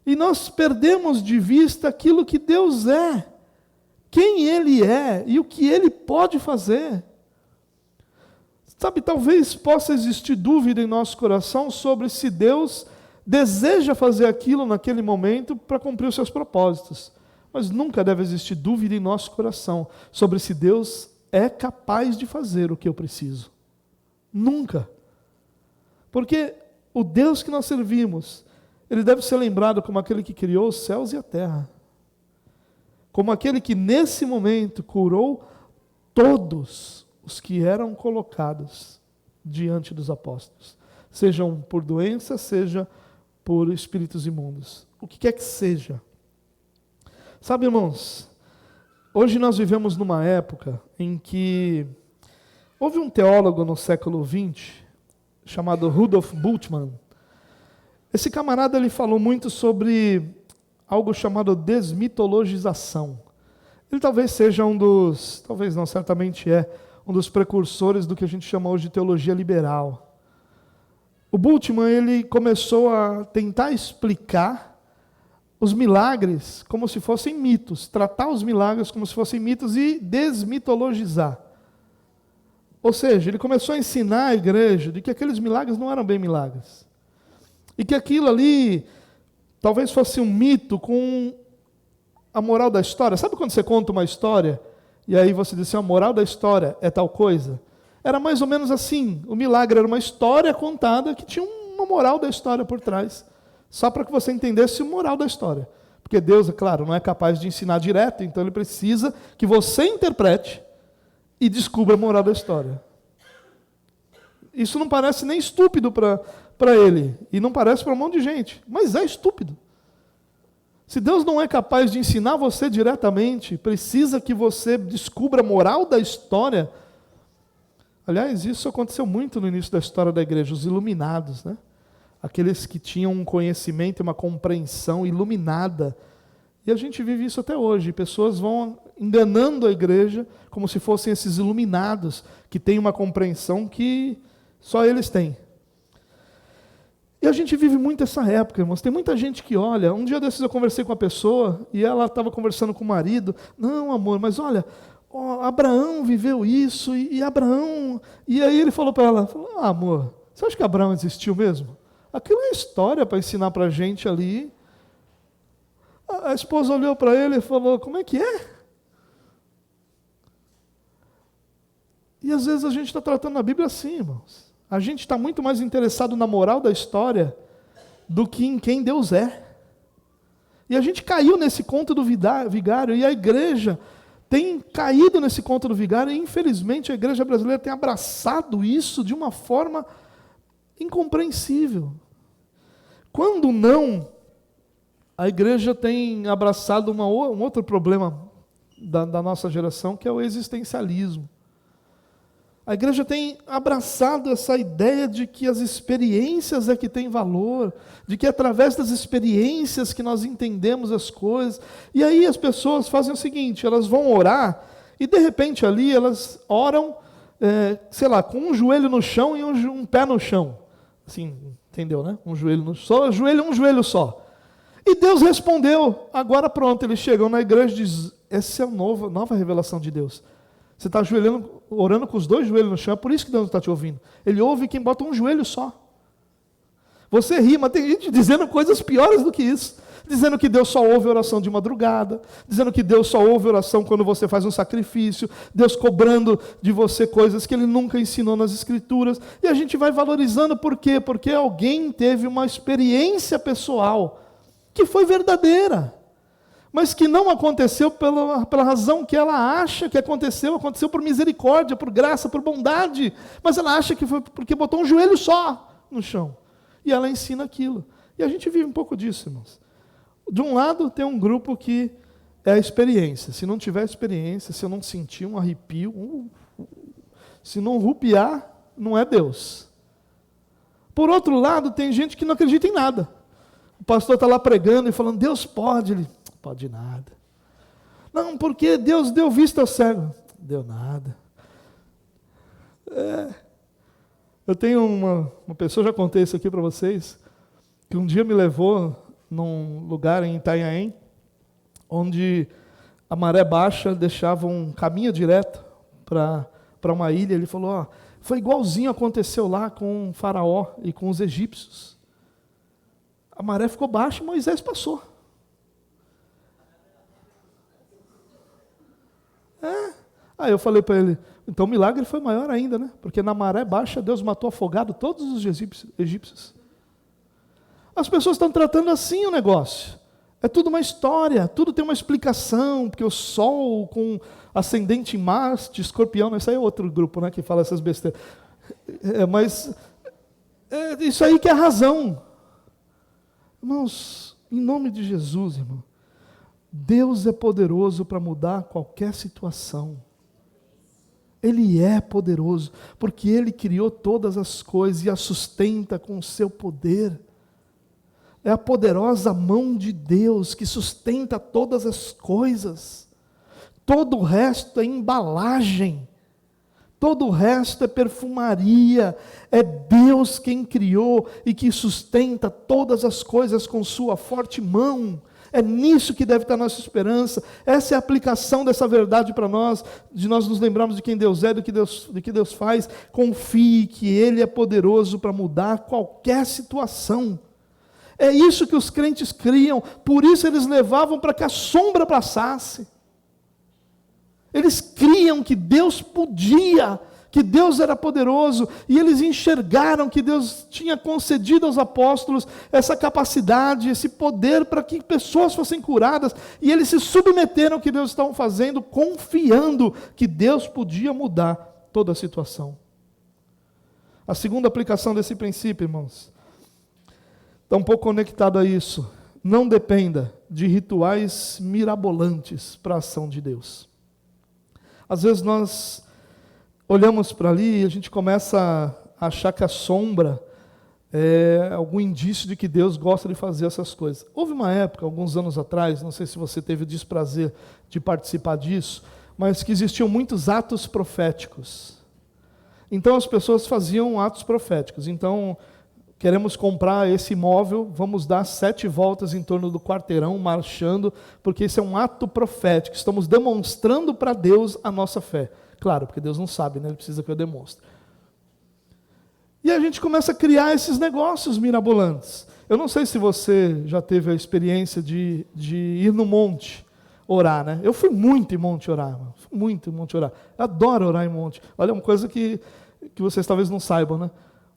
E nós perdemos de vista aquilo que Deus é, quem Ele é e o que Ele pode fazer. Sabe, talvez possa existir dúvida em nosso coração sobre se Deus deseja fazer aquilo naquele momento para cumprir os seus propósitos. Mas nunca deve existir dúvida em nosso coração sobre se Deus é capaz de fazer o que eu preciso. Nunca. Porque o Deus que nós servimos, Ele deve ser lembrado como aquele que criou os céus e a terra. Como aquele que nesse momento curou todos os que eram colocados diante dos apóstolos. Sejam por doença, seja por espíritos imundos. O que quer que seja. Sabe, irmãos, hoje nós vivemos numa época em que houve um teólogo no século XX, chamado Rudolf Bultmann. Esse camarada ele falou muito sobre algo chamado desmitologização. Ele talvez seja talvez não, certamente é, um dos precursores do que a gente chama hoje de teologia liberal. O Bultmann ele começou a tentar explicar os milagres como se fossem mitos, tratar os milagres como se fossem mitos e desmitologizar. Ou seja, ele começou a ensinar a igreja de que aqueles milagres não eram bem milagres. E que aquilo ali talvez fosse um mito com a moral da história. Sabe quando você conta uma história e aí você diz assim, a moral da história é tal coisa? Era mais ou menos assim. O milagre era uma história contada que tinha uma moral da história por trás. Só para que você entendesse a moral da história. Porque Deus, é claro, não é capaz de ensinar direto, então Ele precisa que você interprete e descubra a moral da história. Isso não parece nem estúpido para ele, e não parece para um monte de gente, mas é estúpido. Se Deus não é capaz de ensinar você diretamente, precisa que você descubra a moral da história. Aliás, isso aconteceu muito no início da história da igreja, os iluminados, né? Aqueles que tinham um conhecimento e uma compreensão iluminada. E a gente vive isso até hoje. Pessoas vão enganando a igreja como se fossem esses iluminados, que têm uma compreensão que só eles têm. E a gente vive muito essa época, irmãos. Tem muita gente que olha, um dia desses eu conversei com uma pessoa, e ela estava conversando com o marido, não amor, mas olha, Abraão viveu isso, e Abraão... E aí ele falou para ela, amor, Você acha que Abraão existiu mesmo? Aquilo é história para ensinar para a gente ali. A esposa olhou para ele e falou, como é que é? E às vezes a gente está tratando a Bíblia assim, irmãos. A gente está muito mais interessado na moral da história do que em quem Deus é. E a gente caiu nesse conto do vigário, e a igreja tem caído nesse conto do vigário, e infelizmente a igreja brasileira tem abraçado isso de uma forma incompreensível. Quando não, a igreja tem abraçado um outro problema da nossa geração, que é o existencialismo. A igreja tem abraçado essa ideia de que as experiências é que têm valor, de que é através das experiências que nós entendemos as coisas. E aí as pessoas fazem o seguinte, elas vão orar, e de repente ali elas oram, com um joelho no chão e um pé no chão. Assim, entendeu, né? Um joelho só. E Deus respondeu, agora pronto, eles chegam na igreja e dizem, essa é a nova revelação de Deus. Você está orando com os dois joelhos no chão, é por isso que Deus não está te ouvindo. Ele ouve quem bota um joelho só. Você ri, mas tem gente dizendo coisas piores do que isso. Dizendo que Deus só ouve oração de madrugada, dizendo que Deus só ouve oração quando você faz um sacrifício, Deus cobrando de você coisas que Ele nunca ensinou nas Escrituras. E a gente vai valorizando, por quê? Porque alguém teve uma experiência pessoal que foi verdadeira, mas que não aconteceu pela razão que ela acha que aconteceu por misericórdia, por graça, por bondade, mas ela acha que foi porque botou um joelho só no chão, e ela ensina aquilo, e a gente vive um pouco disso, irmãos. De um lado tem um grupo que é a experiência, se não tiver experiência, se eu não sentir um arrepio, se não rupiar, não é Deus. Por outro lado, tem gente que não acredita em nada. O pastor está lá pregando e falando, Deus pode, ele... Pode nada. Não, porque Deus deu vista ao cego. Deu nada. Eu tenho uma pessoa, já contei isso aqui para vocês, que um dia me levou num lugar em Itanhaém, onde a maré baixa deixava um caminho direto para uma ilha. Ele falou, foi igualzinho aconteceu lá com o faraó e com os egípcios. A maré ficou baixa e Moisés passou. Aí eu falei para ele, então o milagre foi maior ainda, né? Porque na maré baixa Deus matou afogado todos os egípcios. As pessoas estão tratando assim o negócio. É tudo uma história, tudo tem uma explicação, porque o sol com ascendente em Marte, escorpião, isso aí é outro grupo, né, que fala essas besteiras. Mas isso aí que é a razão. Irmãos, em nome de Jesus, irmão, Deus é poderoso para mudar qualquer situação. Ele é poderoso, porque Ele criou todas as coisas e as sustenta com o seu poder. É a poderosa mão de Deus que sustenta todas as coisas. Todo o resto é embalagem. Todo o resto é perfumaria. É Deus quem criou e que sustenta todas as coisas com sua forte mão. É nisso que deve estar a nossa esperança. Essa é a aplicação dessa verdade para nós, de nós nos lembrarmos de quem Deus é, do que Deus faz. Confie que Ele é poderoso para mudar qualquer situação. É isso que os crentes criam, por isso eles levavam para que a sombra passasse. Eles criam que Deus podia, que Deus era poderoso, e eles enxergaram que Deus tinha concedido aos apóstolos essa capacidade, esse poder para que pessoas fossem curadas, e eles se submeteram ao que Deus estava fazendo, confiando que Deus podia mudar toda a situação. A segunda aplicação desse princípio, irmãos, está um pouco conectado a isso. Não dependa de rituais mirabolantes para a ação de Deus. Às vezes nós olhamos para ali e a gente começa a achar que a sombra é algum indício de que Deus gosta de fazer essas coisas. Houve uma época, alguns anos atrás, não sei se você teve o desprazer de participar disso, mas que existiam muitos atos proféticos. Então as pessoas faziam atos proféticos. Então, queremos comprar esse imóvel, vamos dar 7 voltas em torno do quarteirão, marchando, porque esse é um ato profético. Estamos demonstrando para Deus a nossa fé. Claro, porque Deus não sabe, né? Ele precisa que eu demonstre. E a gente começa a criar esses negócios mirabolantes. Eu não sei se você já teve a experiência de ir no monte orar, né? Eu fui muito em monte orar, mano. Fui muito em monte orar. Eu adoro orar em monte. Olha, é uma coisa que vocês talvez não saibam, né?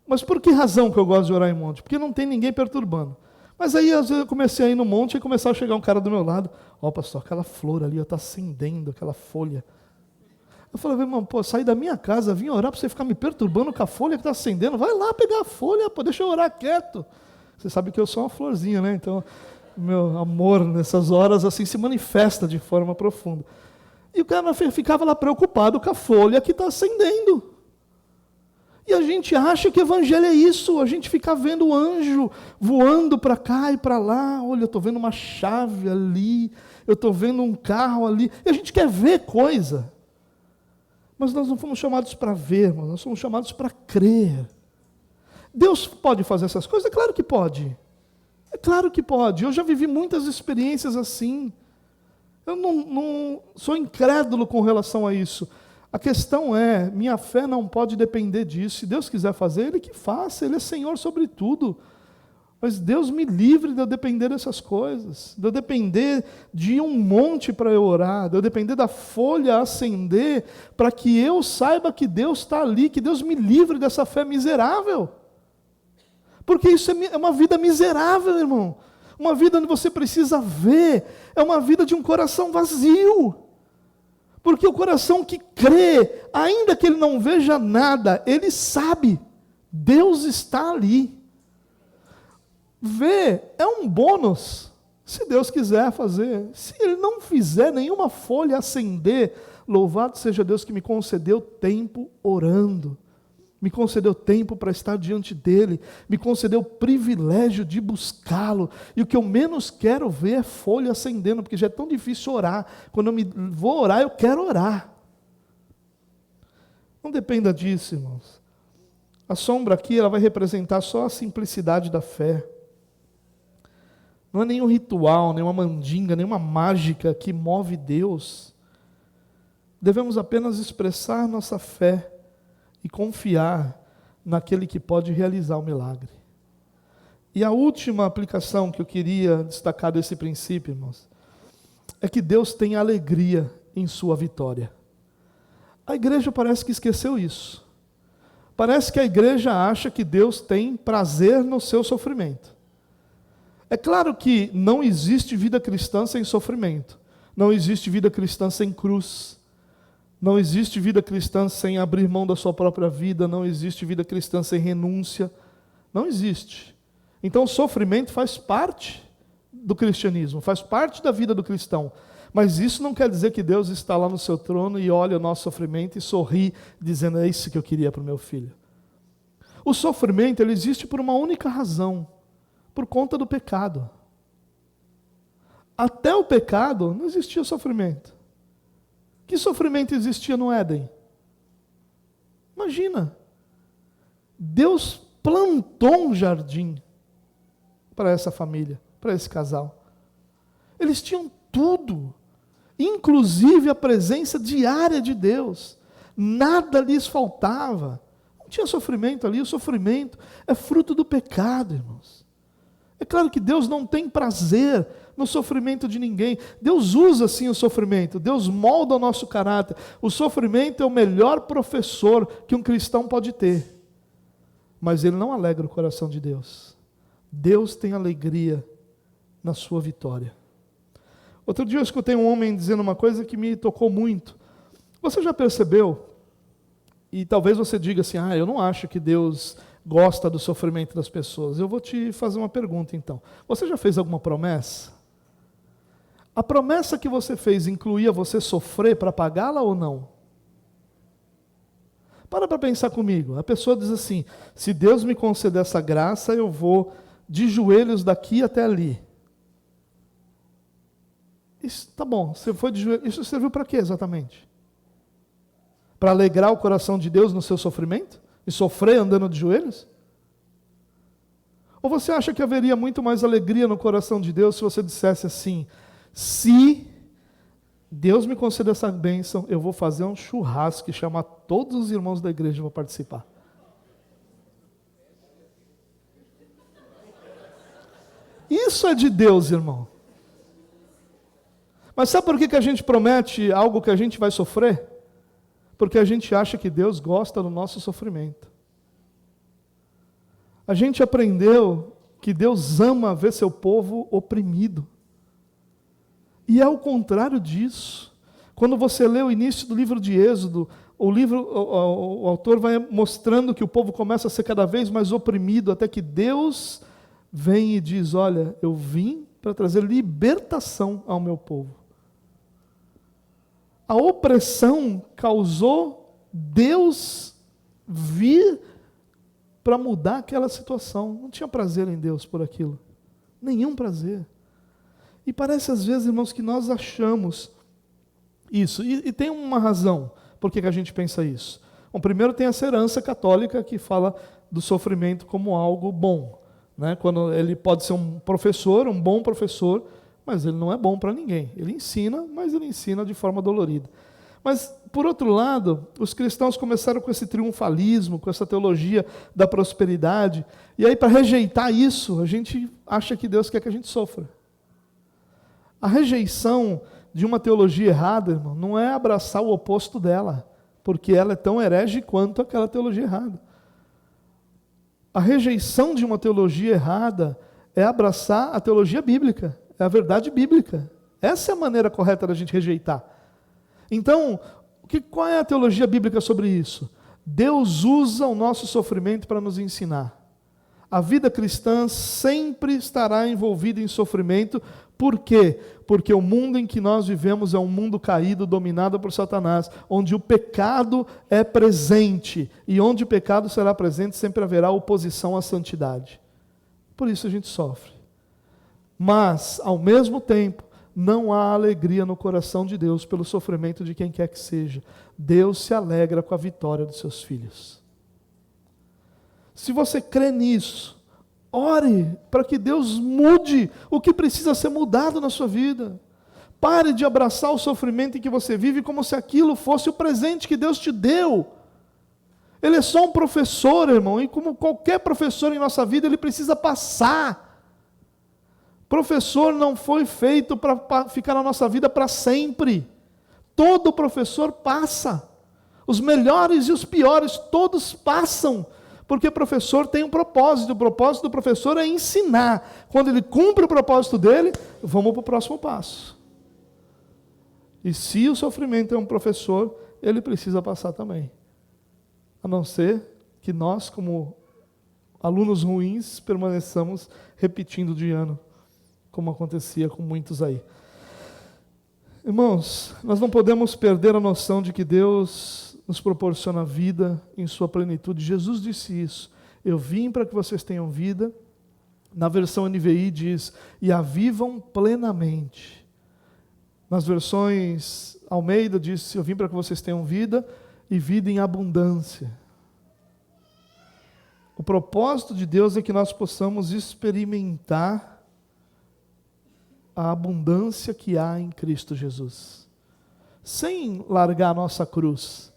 Mas por que razão que eu gosto de orar em monte? Porque não tem ninguém perturbando. Mas aí, às vezes, eu comecei a ir no monte e começava a chegar um cara do meu lado. Ó, pastor, aquela flor ali está acendendo, aquela folha. Eu falei, irmão, pô, saí da minha casa, vim orar para você ficar me perturbando com a folha que está acendendo. Vai lá pegar a folha, pô, deixa eu orar quieto. Você sabe que eu sou uma florzinha, né? Então, meu amor nessas horas assim se manifesta de forma profunda. E o cara ficava lá preocupado com a folha que está acendendo. E a gente acha que evangelho é isso, a gente fica vendo o anjo voando para cá e para lá. Olha, eu estou vendo uma chave ali, eu estou vendo um carro ali. E a gente quer ver coisa. Mas nós não fomos chamados para ver, mas nós somos chamados para crer. Deus pode fazer essas coisas? É claro que pode. É claro que pode. Eu já vivi muitas experiências assim. Eu não sou incrédulo com relação a isso. A questão é, minha fé não pode depender disso. Se Deus quiser fazer, Ele que faça. Ele é Senhor sobre tudo. Mas Deus me livre de eu depender dessas coisas. De eu depender de um monte para eu orar. De eu depender da folha acender para que eu saiba que Deus está ali. Que Deus me livre dessa fé miserável. Porque isso é uma vida miserável, irmão. Uma vida onde você precisa ver. É uma vida de um coração vazio. Porque o coração que crê, ainda que ele não veja nada, ele sabe, Deus está ali. Ver é um bônus, se Deus quiser fazer. Se Ele não fizer nenhuma folha acender, louvado seja Deus que me concedeu tempo orando. Me concedeu tempo para estar diante dEle, me concedeu o privilégio de buscá-lo, e o que eu menos quero ver é folha acendendo, porque já é tão difícil orar. Quando vou orar, eu quero orar. Não dependa disso, irmãos. A sombra aqui, ela vai representar só a simplicidade da fé. Não é nenhum ritual, nenhuma mandinga, nenhuma mágica que move Deus. Devemos apenas expressar nossa fé e confiar naquele que pode realizar o milagre. E a última aplicação que eu queria destacar desse princípio, irmãos, é que Deus tem alegria em sua vitória. A igreja parece que esqueceu isso. Parece que a igreja acha que Deus tem prazer no seu sofrimento. É claro que não existe vida cristã sem sofrimento. Não existe vida cristã sem cruz. Não existe vida cristã sem abrir mão da sua própria vida, não existe vida cristã sem renúncia, não existe. Então o sofrimento faz parte do cristianismo, faz parte da vida do cristão, mas isso não quer dizer que Deus está lá no seu trono e olha o nosso sofrimento e sorri, dizendo, é isso que eu queria para o meu filho. O sofrimento, ele existe por uma única razão, por conta do pecado. Até o pecado não existia sofrimento. Que sofrimento existia no Éden? Imagina, Deus plantou um jardim para essa família, para esse casal. Eles tinham tudo, inclusive a presença diária de Deus. Nada lhes faltava. Não tinha sofrimento ali, o sofrimento é fruto do pecado, irmãos. É claro que Deus não tem prazer no sofrimento de ninguém. Deus usa sim o sofrimento, Deus molda o nosso caráter. O sofrimento é o melhor professor que um cristão pode ter. Mas ele não alegra o coração de Deus. Deus tem alegria na sua vitória. Outro dia eu escutei um homem dizendo uma coisa que me tocou muito. Você já percebeu? E talvez você diga assim, eu não acho que Deus gosta do sofrimento das pessoas. Eu vou te fazer uma pergunta então. Você já fez alguma promessa? A promessa que você fez incluía você sofrer para pagá-la ou não? Para pensar comigo. A pessoa diz assim, se Deus me conceder essa graça, eu vou de joelhos daqui até ali. Isso, tá bom, você foi de joelhos. Isso serviu para quê exatamente? Para alegrar o coração de Deus no seu sofrimento? E sofrer andando de joelhos? Ou você acha que haveria muito mais alegria no coração de Deus se você dissesse assim, se Deus me conceder essa bênção, eu vou fazer um churrasco e chamar todos os irmãos da igreja para participar. isso é de Deus, irmão. Mas sabe por que a gente promete algo que a gente vai sofrer? Porque a gente acha que Deus gosta do nosso sofrimento. A gente aprendeu que Deus ama ver seu povo oprimido. E é o contrário disso. Quando você lê o início do livro de Êxodo, o autor vai mostrando que o povo começa a ser cada vez mais oprimido, até que Deus vem e diz, olha, eu vim para trazer libertação ao meu povo. A opressão causou Deus vir para mudar aquela situação. Não tinha prazer em Deus por aquilo. Nenhum prazer. E parece às vezes, irmãos, que nós achamos isso. E tem uma razão por que a gente pensa isso. Bom, primeiro tem essa herança católica que fala do sofrimento como algo bom. Né? Quando ele pode ser um professor, um bom professor, mas ele não é bom para ninguém. Ele ensina, mas ele ensina de forma dolorida. Mas, por outro lado, os cristãos começaram com esse triunfalismo, com essa teologia da prosperidade, e aí, para rejeitar isso, a gente acha que Deus quer que a gente sofra. A rejeição de uma teologia errada, irmão, não é abraçar o oposto dela, porque ela é tão herege quanto aquela teologia errada. A rejeição de uma teologia errada é abraçar a teologia bíblica, é a verdade bíblica. Essa é a maneira correta da gente rejeitar. Então, qual é a teologia bíblica sobre isso? Deus usa o nosso sofrimento para nos ensinar. A vida cristã sempre estará envolvida em sofrimento. Por quê? Porque o mundo em que nós vivemos é um mundo caído, dominado por Satanás, onde o pecado é presente. E onde o pecado será presente, sempre haverá oposição à santidade. Por isso a gente sofre. Mas, ao mesmo tempo, não há alegria no coração de Deus pelo sofrimento de quem quer que seja. Deus se alegra com a vitória dos seus filhos. Se você crê nisso, ore para que Deus mude o que precisa ser mudado na sua vida. Pare de abraçar o sofrimento em que você vive como se aquilo fosse o presente que Deus te deu. Ele é só um professor, irmão, e como qualquer professor em nossa vida, ele precisa passar. Professor não foi feito para ficar na nossa vida para sempre. Todo professor passa. Os melhores e os piores, todos passam. Porque o professor tem um propósito. O propósito do professor é ensinar. Quando ele cumpre o propósito dele, vamos para o próximo passo. E se o sofrimento é um professor, ele precisa passar também. A não ser que nós, como alunos ruins, permaneçamos repetindo de ano, como acontecia com muitos aí. Irmãos, nós não podemos perder a noção de que Deus nos proporciona vida em sua plenitude. Jesus disse isso. Eu vim para que vocês tenham vida. Na versão NVI diz, e a vivam plenamente. Nas versões Almeida diz, eu vim para que vocês tenham vida e vida em abundância. O propósito de Deus é que nós possamos experimentar a abundância que há em Cristo Jesus, sem largar a nossa cruz,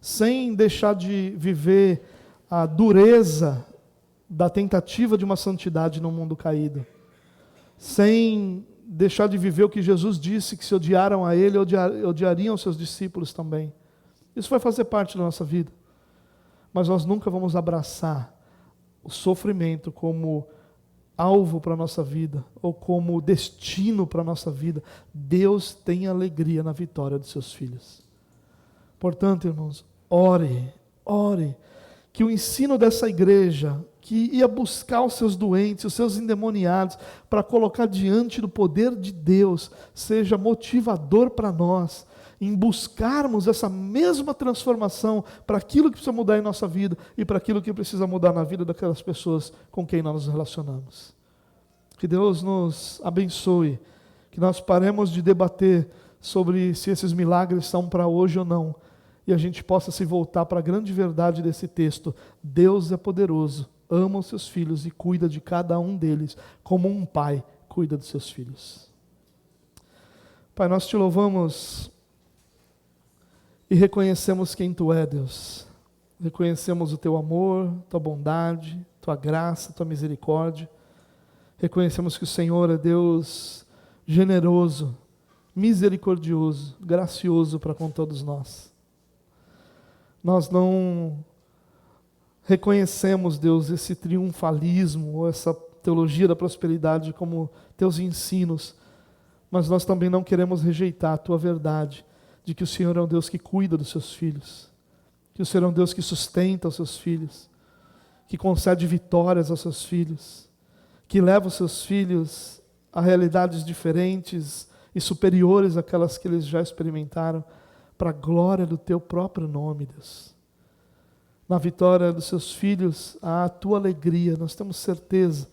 sem deixar de viver a dureza da tentativa de uma santidade no mundo caído, sem deixar de viver o que Jesus disse, que se odiaram a Ele, odiariam seus discípulos também. Isso vai fazer parte da nossa vida, mas nós nunca vamos abraçar o sofrimento como alvo para a nossa vida, ou como destino para a nossa vida. Deus tem alegria na vitória dos seus filhos. Portanto, irmãos, ore, que o ensino dessa igreja, que ia buscar os seus doentes, os seus endemoniados, para colocar diante do poder de Deus, seja motivador para nós, em buscarmos essa mesma transformação para aquilo que precisa mudar em nossa vida e para aquilo que precisa mudar na vida daquelas pessoas com quem nós nos relacionamos. Que Deus nos abençoe, que nós paremos de debater sobre se esses milagres são para hoje ou não, e a gente possa se voltar para a grande verdade desse texto. Deus é poderoso, ama os seus filhos e cuida de cada um deles, como um pai cuida dos seus filhos. Pai, nós te louvamos e reconhecemos quem Tu é, Deus. Reconhecemos o Teu amor, Tua bondade, Tua graça, Tua misericórdia. Reconhecemos que o Senhor é Deus generoso, misericordioso, gracioso para com todos nós. Nós não reconhecemos, Deus, esse triunfalismo ou essa teologia da prosperidade como teus ensinos, mas nós também não queremos rejeitar a tua verdade de que o Senhor é um Deus que cuida dos seus filhos, que o Senhor é um Deus que sustenta os seus filhos, que concede vitórias aos seus filhos, que leva os seus filhos a realidades diferentes e superiores àquelas que eles já experimentaram, para a glória do teu próprio nome, Deus. Na vitória dos seus filhos, há a tua alegria. Nós temos certeza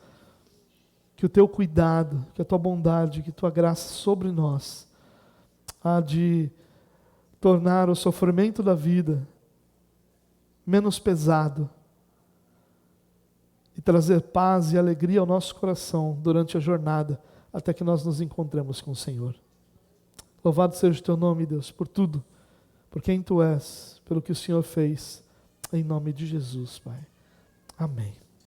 que o teu cuidado, que a tua bondade, que a tua graça sobre nós há de tornar o sofrimento da vida menos pesado e trazer paz e alegria ao nosso coração durante a jornada, até que nós nos encontremos com o Senhor. Louvado seja o teu nome, Deus, por tudo, por quem tu és, pelo que o Senhor fez, em nome de Jesus, Pai. Amém.